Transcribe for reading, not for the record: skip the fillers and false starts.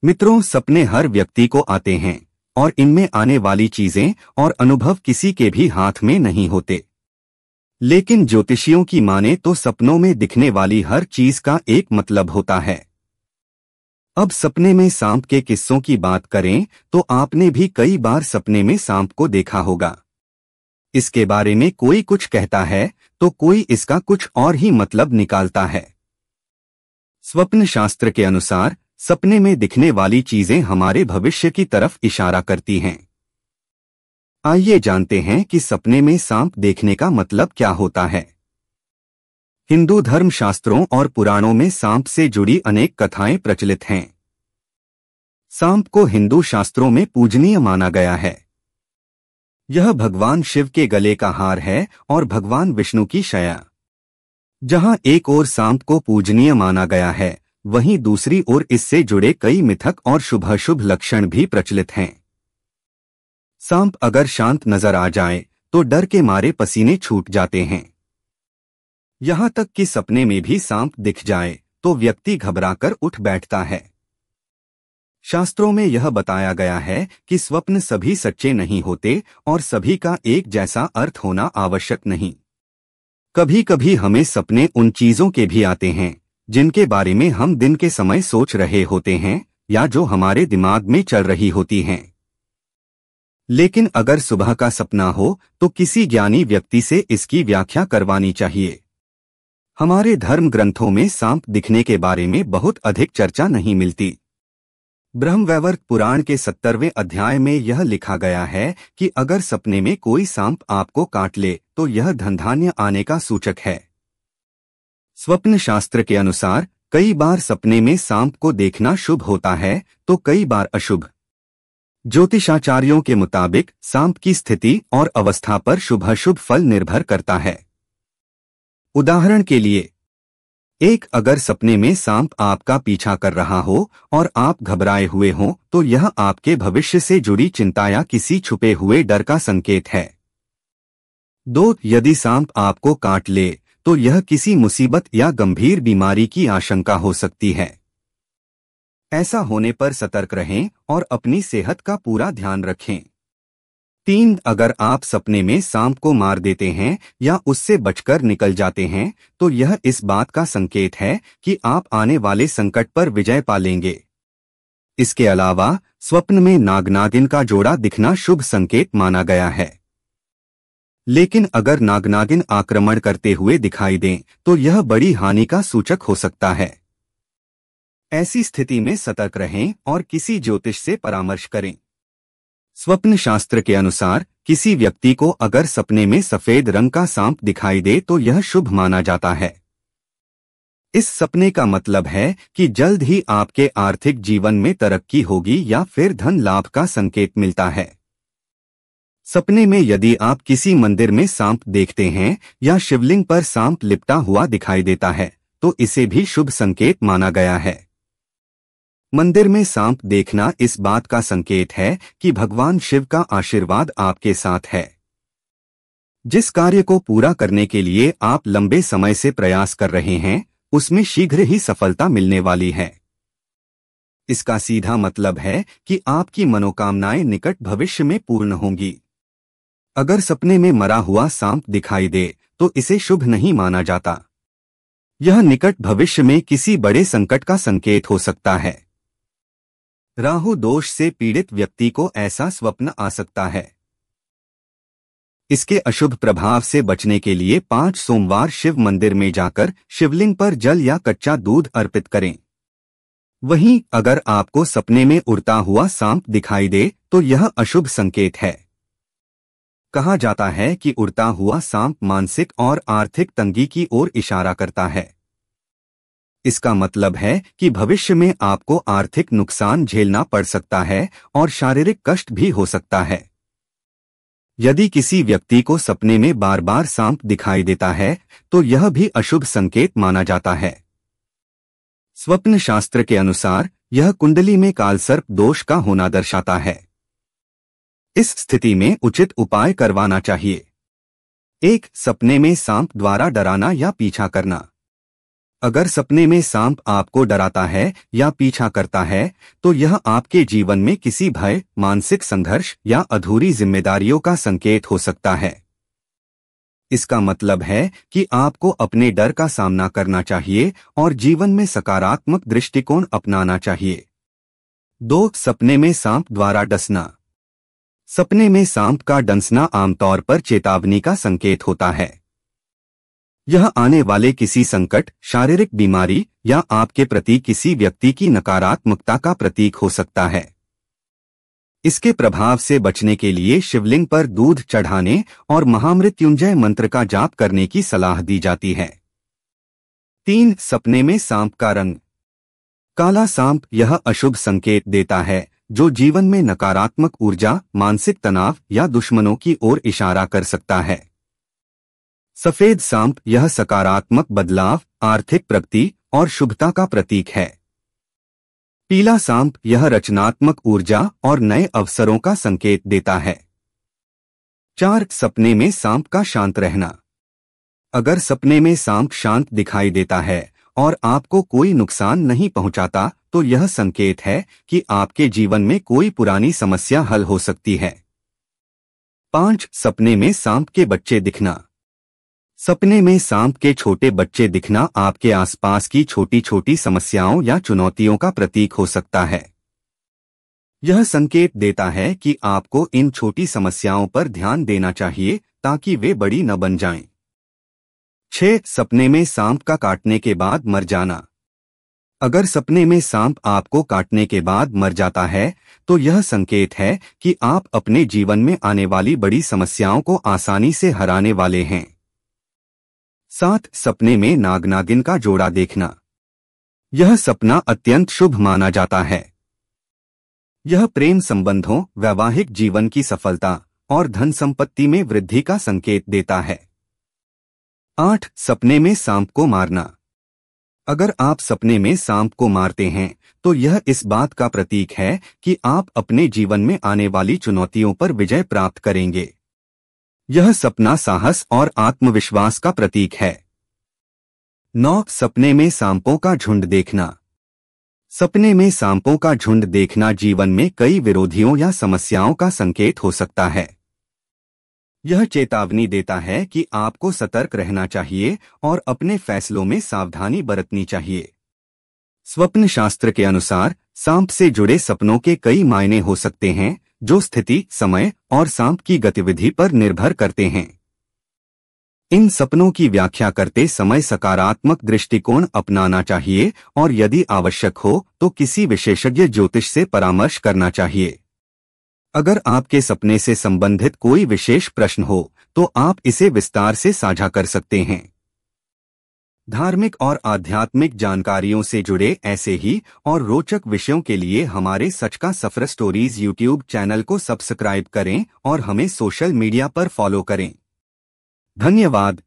मित्रों, सपने हर व्यक्ति को आते हैं और इनमें आने वाली चीजें और अनुभव किसी के भी हाथ में नहीं होते। लेकिन ज्योतिषियों की माने तो सपनों में दिखने वाली हर चीज का एक मतलब होता है। अब सपने में सांप के किस्सों की बात करें तो आपने भी कई बार सपने में सांप को देखा होगा। इसके बारे में कोई कुछ कहता है तो कोई इसका कुछ और ही मतलब निकालता है। स्वप्न शास्त्र के अनुसार सपने में दिखने वाली चीजें हमारे भविष्य की तरफ इशारा करती हैं। आइए जानते हैं कि सपने में सांप देखने का मतलब क्या होता है। हिंदू धर्म शास्त्रों और पुराणों में सांप से जुड़ी अनेक कथाएं प्रचलित हैं। सांप को हिंदू शास्त्रों में पूजनीय माना गया है। यह भगवान शिव के गले का हार है और भगवान विष्णु की शया। जहां एक ओर सांप को पूजनीय माना गया है, वहीं दूसरी ओर इससे जुड़े कई मिथक और शुभाशुभ लक्षण भी प्रचलित हैं। सांप अगर शांत नजर आ जाए तो डर के मारे पसीने छूट जाते हैं। यहां तक कि सपने में भी सांप दिख जाए तो व्यक्ति घबराकर उठ बैठता है। शास्त्रों में यह बताया गया है कि स्वप्न सभी सच्चे नहीं होते और सभी का एक जैसा अर्थ होना आवश्यक नहीं। कभी कभी हमें सपने उन चीजों के भी आते हैं जिनके बारे में हम दिन के समय सोच रहे होते हैं या जो हमारे दिमाग में चल रही होती हैं। लेकिन अगर सुबह का सपना हो तो किसी ज्ञानी व्यक्ति से इसकी व्याख्या करवानी चाहिए। हमारे धर्म ग्रंथों में सांप दिखने के बारे में बहुत अधिक चर्चा नहीं मिलती। ब्रह्मवैवर्त पुराण के 70वें अध्याय में यह लिखा गया है कि अगर सपने में कोई सांप आपको काट ले तो यह धनधान्य आने का सूचक है। स्वप्न शास्त्र के अनुसार कई बार सपने में सांप को देखना शुभ होता है तो कई बार अशुभ। ज्योतिषाचार्यों के मुताबिक सांप की स्थिति और अवस्था पर शुभाशुभ फल निर्भर करता है। उदाहरण के लिए, अगर सपने में सांप आपका पीछा कर रहा हो और आप घबराए हुए हों तो यह आपके भविष्य से जुड़ी चिंता या किसी छुपे हुए डर का संकेत है। 2, यदि सांप आपको काट ले तो यह किसी मुसीबत या गंभीर बीमारी की आशंका हो सकती है। ऐसा होने पर सतर्क रहें और अपनी सेहत का पूरा ध्यान रखें। 3, अगर आप सपने में सांप को मार देते हैं या उससे बचकर निकल जाते हैं तो यह इस बात का संकेत है कि आप आने वाले संकट पर विजय पा लेंगे। इसके अलावा स्वप्न में नाग-नागिन का जोड़ा दिखना शुभ संकेत माना गया है। लेकिन अगर नाग-नागिन आक्रमण करते हुए दिखाई दें तो यह बड़ी हानि का सूचक हो सकता है। ऐसी स्थिति में सतर्क रहें और किसी ज्योतिष से परामर्श करें। स्वप्न शास्त्र के अनुसार किसी व्यक्ति को अगर सपने में सफेद रंग का सांप दिखाई दे तो यह शुभ माना जाता है। इस सपने का मतलब है कि जल्द ही आपके आर्थिक जीवन में तरक्की होगी या फिर धन लाभ का संकेत मिलता है। सपने में यदि आप किसी मंदिर में सांप देखते हैं या शिवलिंग पर सांप लिपटा हुआ दिखाई देता है तो इसे भी शुभ संकेत माना गया है। मंदिर में सांप देखना इस बात का संकेत है कि भगवान शिव का आशीर्वाद आपके साथ है। जिस कार्य को पूरा करने के लिए आप लंबे समय से प्रयास कर रहे हैं उसमें शीघ्र ही सफलता मिलने वाली है। इसका सीधा मतलब है कि आपकी मनोकामनाएं निकट भविष्य में पूर्ण होंगी। अगर सपने में मरा हुआ सांप दिखाई दे तो इसे शुभ नहीं माना जाता। यह निकट भविष्य में किसी बड़े संकट का संकेत हो सकता है। राहु दोष से पीड़ित व्यक्ति को ऐसा स्वप्न आ सकता है। इसके अशुभ प्रभाव से बचने के लिए 5 सोमवार शिव मंदिर में जाकर शिवलिंग पर जल या कच्चा दूध अर्पित करें। वहीं अगर आपको सपने में उड़ता हुआ सांप दिखाई दे तो यह अशुभ संकेत है। कहा जाता है कि उड़ता हुआ सांप मानसिक और आर्थिक तंगी की ओर इशारा करता है। इसका मतलब है कि भविष्य में आपको आर्थिक नुकसान झेलना पड़ सकता है और शारीरिक कष्ट भी हो सकता है। यदि किसी व्यक्ति को सपने में बार बार सांप दिखाई देता है तो यह भी अशुभ संकेत माना जाता है। स्वप्न शास्त्र के अनुसार यह कुंडली में कालसर्प दोष का होना दर्शाता है। इस स्थिति में उचित उपाय करवाना चाहिए। 1, सपने में सांप द्वारा डराना या पीछा करना। अगर सपने में सांप आपको डराता है या पीछा करता है तो यह आपके जीवन में किसी भय, मानसिक संघर्ष या अधूरी जिम्मेदारियों का संकेत हो सकता है। इसका मतलब है कि आपको अपने डर का सामना करना चाहिए और जीवन में सकारात्मक दृष्टिकोण अपनाना चाहिए। 2. सपने में सांप द्वारा डसना। सपने में सांप का डंसना आमतौर पर चेतावनी का संकेत होता है। यह आने वाले किसी संकट, शारीरिक बीमारी या आपके प्रति किसी व्यक्ति की नकारात्मकता का प्रतीक हो सकता है। इसके प्रभाव से बचने के लिए शिवलिंग पर दूध चढ़ाने और महामृत्युंजय मंत्र का जाप करने की सलाह दी जाती है। 3. सपने में सांप का रंग। काला सांप यह अशुभ संकेत देता है जो जीवन में नकारात्मक ऊर्जा, मानसिक तनाव या दुश्मनों की ओर इशारा कर सकता है। सफेद सांप यह सकारात्मक बदलाव, आर्थिक प्रगति और शुभता का प्रतीक है। पीला सांप यह रचनात्मक ऊर्जा और नए अवसरों का संकेत देता है। 4. सपने में सांप का शांत रहना। अगर सपने में सांप शांत दिखाई देता है और आपको कोई नुकसान नहीं पहुंचाता तो यह संकेत है कि आपके जीवन में कोई पुरानी समस्या हल हो सकती है। 5. सपने में सांप के बच्चे दिखना। सपने में सांप के छोटे बच्चे दिखना आपके आसपास की छोटी छोटी समस्याओं या चुनौतियों का प्रतीक हो सकता है। यह संकेत देता है कि आपको इन छोटी समस्याओं पर ध्यान देना चाहिए ताकि वे बड़ी न बन जाएं। 6. सपने में सांप का काटने के बाद मर जाना। अगर सपने में सांप आपको काटने के बाद मर जाता है तो यह संकेत है कि आप अपने जीवन में आने वाली बड़ी समस्याओं को आसानी से हराने वाले हैं। 7. सपने में नाग नागिन का जोड़ा देखना। यह सपना अत्यंत शुभ माना जाता है। यह प्रेम संबंधों, वैवाहिक जीवन की सफलता और धन संपत्ति में वृद्धि का संकेत देता है। 8. सपने में सांप को मारना। अगर आप सपने में सांप को मारते हैं तो यह इस बात का प्रतीक है कि आप अपने जीवन में आने वाली चुनौतियों पर विजय प्राप्त करेंगे। यह सपना साहस और आत्मविश्वास का प्रतीक है। 9. सपने में सांपों का झुंड देखना। सपने में सांपों का झुंड देखना जीवन में कई विरोधियों या समस्याओं का संकेत हो सकता है। यह चेतावनी देता है कि आपको सतर्क रहना चाहिए और अपने फैसलों में सावधानी बरतनी चाहिए। स्वप्न शास्त्र के अनुसार सांप से जुड़े सपनों के कई मायने हो सकते हैं जो स्थिति, समय और सांप की गतिविधि पर निर्भर करते हैं। इन सपनों की व्याख्या करते समय सकारात्मक दृष्टिकोण अपनाना चाहिए और यदि आवश्यक हो तो किसी विशेषज्ञ ज्योतिष से परामर्श करना चाहिए। अगर आपके सपने से संबंधित कोई विशेष प्रश्न हो तो आप इसे विस्तार से साझा कर सकते हैं। धार्मिक और आध्यात्मिक जानकारियों से जुड़े ऐसे ही और रोचक विषयों के लिए हमारे सच का सफर स्टोरीज यूट्यूब चैनल को सब्सक्राइब करें और हमें सोशल मीडिया पर फॉलो करें। धन्यवाद।